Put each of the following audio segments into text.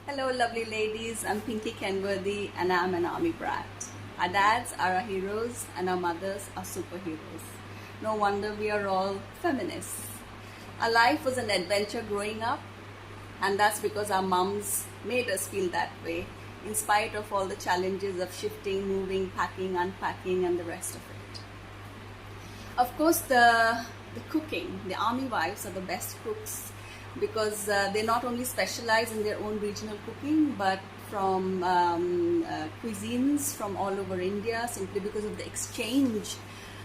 Hello lovely ladies, I'm Pinky Kenworthy and I'm an Army Brat. Our dads are our heroes and our mothers are superheroes. No wonder we are all feminists. Our life was an adventure growing up, and that's because our mums made us feel that way in spite of all the challenges of shifting, moving, packing, unpacking and the rest of it. Of course, the cooking, the army wives are the best cooks because they not only specialize in their own regional cooking but from cuisines from all over India, simply because of the exchange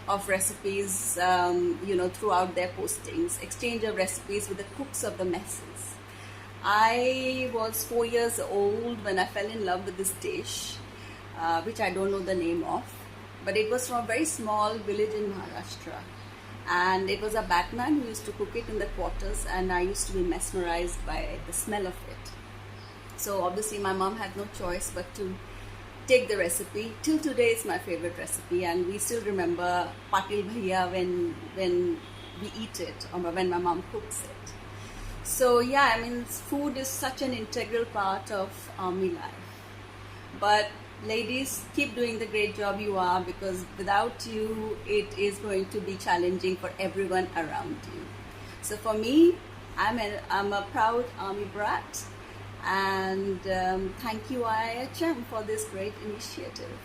of recipes throughout their postings, exchange of recipes with the cooks of the messes. I was 4 years old when I fell in love with this dish, which I don't know the name of, but it was from a very small village in Maharashtra. And it was a batman who used to cook it in the quarters, and I used to be mesmerized by the smell of it. So obviously my mom had no choice but to take the recipe. Till today it's my favorite recipe, and we still remember Patil Bhaiya when we eat it, or when my mom cooks it. So yeah, I mean, food is such an integral part of army life. But ladies, keep doing the great job you are, because without you, it is going to be challenging for everyone around you. So for me, I'm a proud Army Brat, and thank you IIHM for this great initiative.